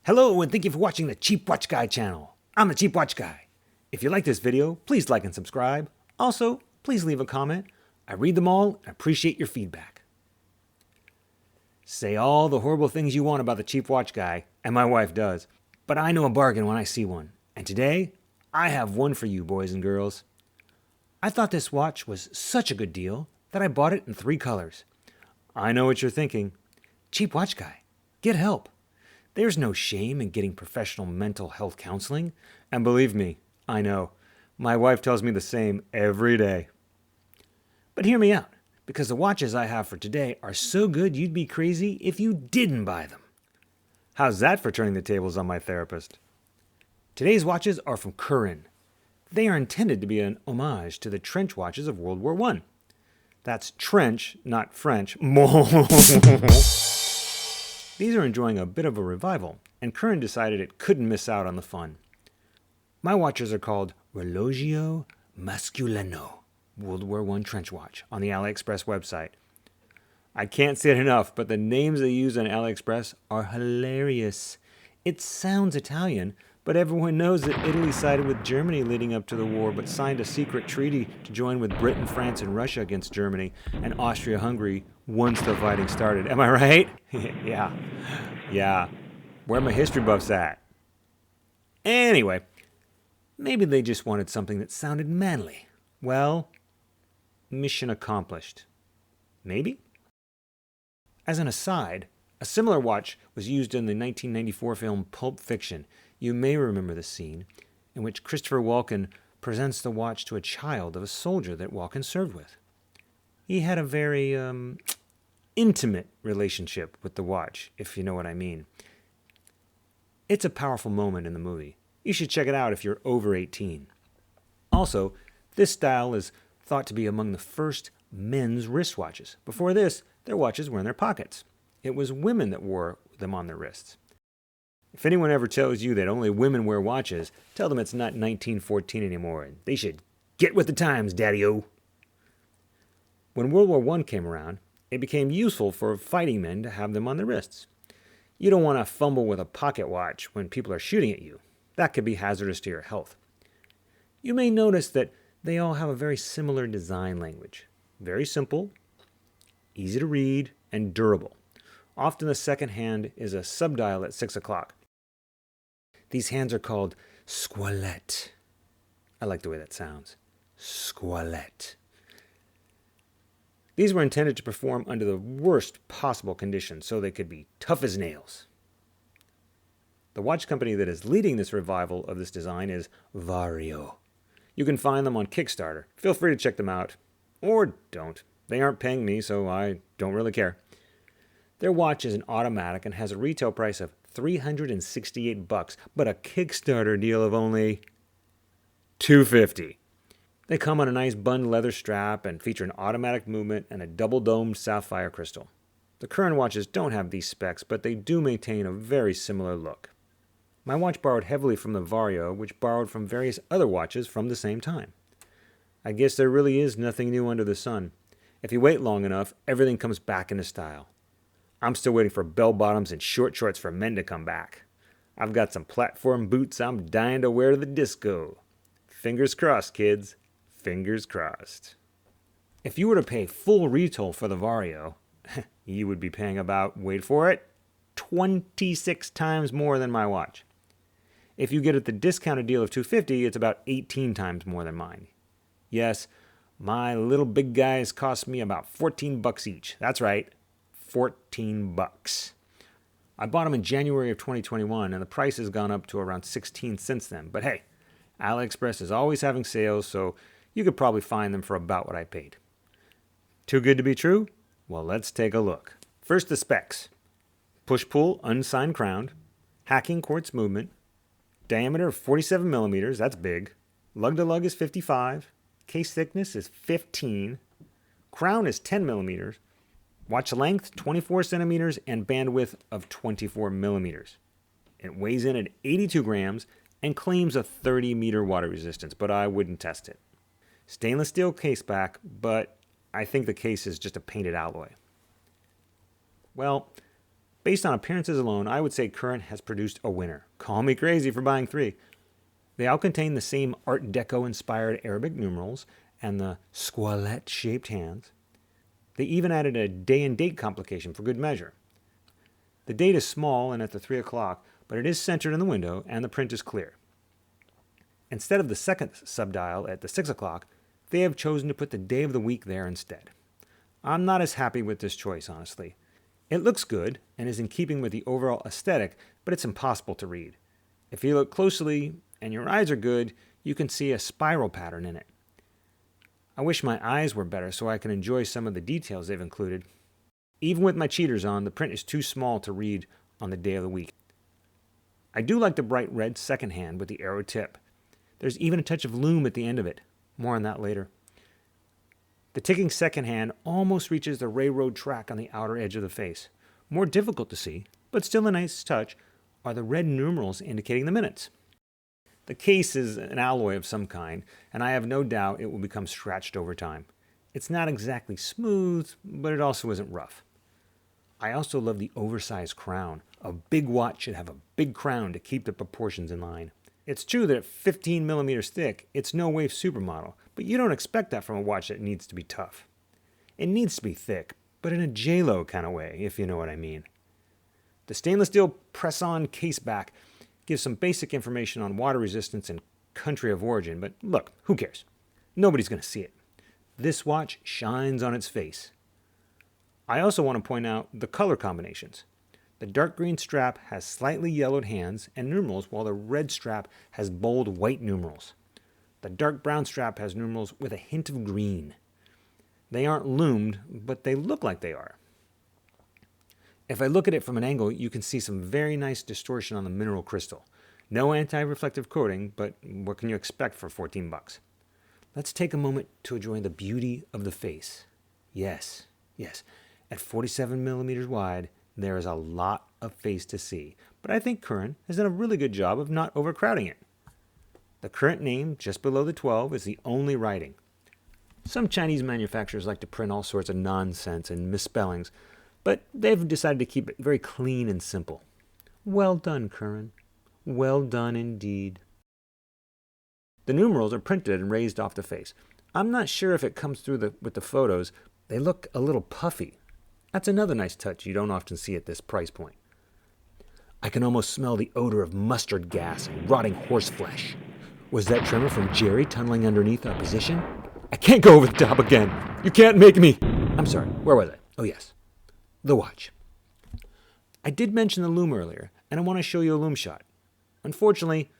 Hello and thank you for watching the Cheap Watch Guy channel. I'm the Cheap Watch Guy. If you like this video, please like and subscribe. Also, please leave a comment. I read them all and appreciate your feedback. Say all the horrible things you want about the Cheap Watch Guy, and my wife does, but I know a bargain when I see one. And today, I have one for you, boys and girls. I thought this watch was such a good deal that I bought it in 3 colors. I know what you're thinking. Cheap Watch Guy, get help. There's no shame in getting professional mental health counseling. And believe me, I know. My wife tells me the same every day. But hear me out, because the watches I have for today are so good you'd be crazy if you didn't buy them. How's that for turning the tables on my therapist? Today's watches are from Curran. They are intended to be an homage to the trench watches of World War I. That's trench, not French. These are enjoying a bit of a revival, and Curran decided it couldn't miss out on the fun. My watches are called Relogio Masculino, World War I trench watch, on the AliExpress website. I can't say it enough, but the names they use on AliExpress are hilarious. It sounds Italian, but everyone knows that Italy sided with Germany leading up to the war, but signed a secret treaty to join with Britain, France, and Russia against Germany, and Austria-Hungary once the fighting started. Am I right? Yeah. Where are my history buffs at? Anyway, maybe they just wanted something that sounded manly. Well, mission accomplished. Maybe? As an aside, a similar watch was used in the 1994 film Pulp Fiction. You may remember the scene in which Christopher Walken presents the watch to a child of a soldier that Walken served with. He had a very intimate relationship with the watch, if you know what I mean. It's a powerful moment in the movie. You should check it out if you're over 18. Also, this style is thought to be among the first men's wristwatches. Before this, their watches were in their pockets. It was women that wore them on their wrists. If anyone ever tells you that only women wear watches, tell them it's not 1914 anymore, and they should get with the times, Daddy-o. When World War I came around, it became useful for fighting men to have them on their wrists. You don't want to fumble with a pocket watch when people are shooting at you. That could be hazardous to your health. You may notice that they all have a very similar design language. Very simple, easy to read, and durable. Often the second hand is a subdial at 6 o'clock. These hands are called squalette. I like the way that sounds. Squalette. These were intended to perform under the worst possible conditions so they could be tough as nails. The watch company that is leading this revival of this design is Vario. You can find them on Kickstarter. Feel free to check them out. Or don't. They aren't paying me, so I don't really care. Their watch is an automatic and has a retail price of $368, but a Kickstarter deal of only $250. They come on a nice bund leather strap and feature an automatic movement and a double-domed sapphire crystal. The Curran watches don't have these specs, but they do maintain a very similar look. My watch borrowed heavily from the Vario, which borrowed from various other watches from the same time. I guess there really is nothing new under the sun. If you wait long enough, everything comes back into style. I'm still waiting for bell-bottoms and short shorts for men to come back. I've got some platform boots I'm dying to wear to the disco. Fingers crossed, kids. Fingers crossed. If you were to pay full retail for the Vario, you would be paying about, wait for it, 26 times more than my watch. If you get it the discounted deal of $250, it's about 18 times more than mine. Yes, my little big guys cost me about $14 each. That's right, $14. I bought them in January of 2021, and the price has gone up to around 16 since then. But hey, AliExpress is always having sales, so you could probably find them for about what I paid. Too good to be true? Well, let's take a look. First, the specs. Push-pull, unsigned crown, hacking quartz movement, diameter of 47 millimeters, that's big. Lug-to-lug is 55, case thickness is 15, crown is 10 millimeters, watch length 24 centimeters, and bandwidth of 24 millimeters. It weighs in at 82 grams and claims a 30-meter water resistance, but I wouldn't test it. Stainless steel case back, but I think the case is just a painted alloy. Well, Based on appearances alone, I would say Curran has produced a winner. Call me crazy for buying 3. They all contain the same Art Deco-inspired Arabic numerals and the squalette-shaped hands. They even added a day and date complication for good measure. The date is small and at the 3 o'clock, but it is centered in the window and the print is clear. Instead of the second subdial at the 6 o'clock, they have chosen to put the day of the week there instead. I'm not as happy with this choice, honestly. It looks good and is in keeping with the overall aesthetic, but it's impossible to read. If you look closely and your eyes are good, you can see a spiral pattern in it. I wish my eyes were better so I can enjoy some of the details they've included. Even with my cheaters on, the print is too small to read on the day of the week. I do like the bright red second hand with the arrow tip. There's even a touch of loom at the end of it. More on that later. The ticking second hand almost reaches the railroad track on the outer edge of the face. More difficult to see, but still a nice touch, are the red numerals indicating the minutes. The case is an alloy of some kind, and I have no doubt it will become scratched over time. It's not exactly smooth, but it also isn't rough. I also love the oversized crown. A big watch should have a big crown to keep the proportions in line. It's true that at 15 millimeters thick, it's no wave supermodel, but you don't expect that from a watch that needs to be tough. It needs to be thick, but in a J-Lo kind of way, if you know what I mean. The stainless steel press-on case back gives some basic information on water resistance and country of origin, but look, who cares? Nobody's going to see it. This watch shines on its face. I also want to point out the color combinations. The dark green strap has slightly yellowed hands and numerals, while the red strap has bold white numerals. The dark brown strap has numerals with a hint of green. They aren't loomed, but they look like they are. If I look at it from an angle, you can see some very nice distortion on the mineral crystal. No anti-reflective coating, but what can you expect for 14 bucks? Let's take a moment to enjoy the beauty of the face. Yes, at 47 millimeters wide, there is a lot of face to see, but I think Curran has done a really good job of not overcrowding it. The current name, just below the 12, is the only writing. Some Chinese manufacturers like to print all sorts of nonsense and misspellings, but they've decided to keep it very clean and simple. Well done, Curran. Well done indeed. The numerals are printed and raised off the face. I'm not sure if it comes through with the photos. They look a little puffy. That's another nice touch you don't often see at this price point. I can almost smell the odor of mustard gas and rotting horse flesh. Was that tremor from Jerry tunneling underneath our position? I can't go over the top again. You can't make me. I'm sorry, where was I? Oh yes, the watch. I did mention the loom earlier, and I want to show you a loom shot. Unfortunately,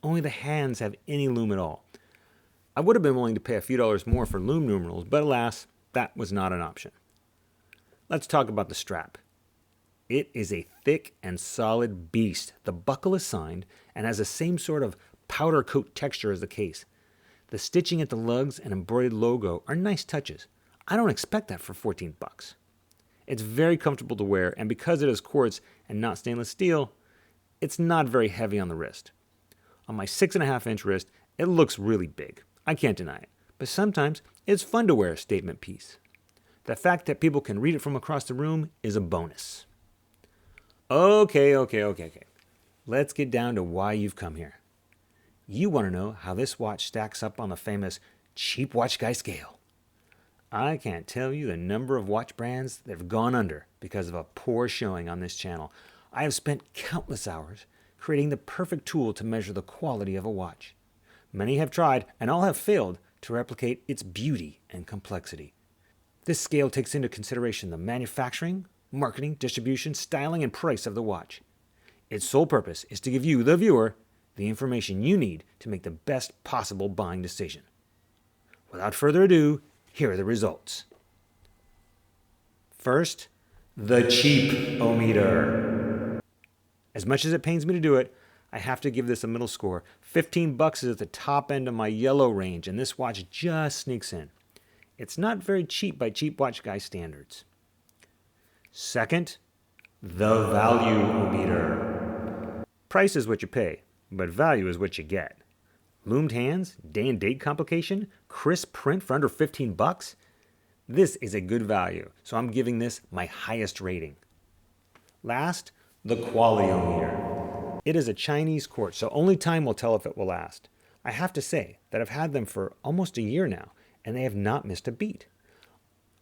only the hands have any loom at all. I would have been willing to pay a few dollars more for loom numerals, but alas, that was not an option. Let's talk about the strap. It is a thick and solid beast. The buckle is signed and has the same sort of powder coat texture as the case. The stitching at the lugs and embroidered logo are nice touches. I don't expect that for 14 bucks. It's very comfortable to wear, and because it is quartz and not stainless steel, it's not very heavy on the wrist. On my 6.5-inch wrist, it looks really big. I can't deny it. But sometimes it's fun to wear a statement piece. The fact that people can read it from across the room is a bonus. Okay. Let's get down to why you've come here. You want to know how this watch stacks up on the famous cheap watch guy scale. I can't tell you the number of watch brands that have gone under because of a poor showing on this channel. I have spent countless hours creating the perfect tool to measure the quality of a watch. Many have tried, and all have failed, to replicate its beauty and complexity. This scale takes into consideration the manufacturing, marketing, distribution, styling, and price of the watch. Its sole purpose is to give you, the viewer, the information you need to make the best possible buying decision. Without further ado, here are the results. First, the cheap-o-meter. As much as it pains me to do it, I have to give this a middle score. 15 bucks is at the top end of my yellow range, and this watch just sneaks in. It's not very cheap by cheap watch guy standards. Second, the value-o-meter. Price is what you pay, but value is what you get. Loomed hands, day and date complication, crisp print for under 15 bucks. This is a good value, so I'm giving this my highest rating. Last, the qualiometer. It is a Chinese quartz, so only time will tell if it will last. I have to say that I've had them for almost a year now, and they have not missed a beat.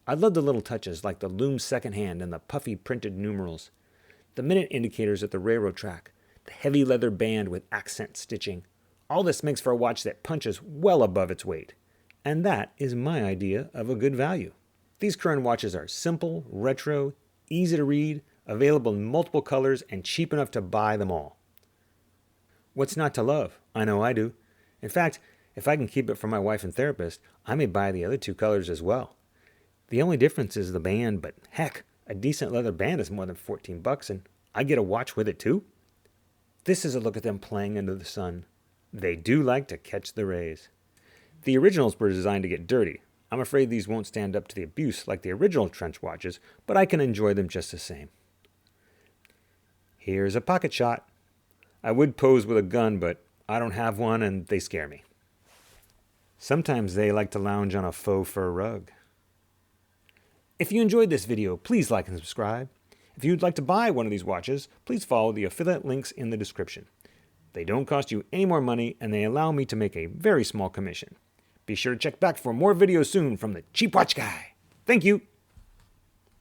I love the little touches like the loom second hand and the puffy printed numerals, the minute indicators at the railroad track, the heavy leather band with accent stitching. All this makes for a watch that punches well above its weight. And that is my idea of a good value. These Curran watches are simple, retro, easy to read, available in multiple colors, and cheap enough to buy them all. What's not to love? I know I do. In fact, if I can keep it from my wife and therapist, I may buy the other two colors as well. The only difference is the band, but heck, a decent leather band is more than $14, and I get a watch with it too. This is a look at them playing under the sun. They do like to catch the rays. The originals were designed to get dirty. I'm afraid these won't stand up to the abuse like the original trench watches, but I can enjoy them just the same. Here's a pocket shot. I would pose with a gun, but I don't have one and they scare me. Sometimes they like to lounge on a faux fur rug. If you enjoyed this video, please like and subscribe. If you'd like to buy one of these watches, please follow the affiliate links in the description. They don't cost you any more money, and they allow me to make a very small commission. Be sure to check back for more videos soon from the Cheap Watch Guy. Thank you.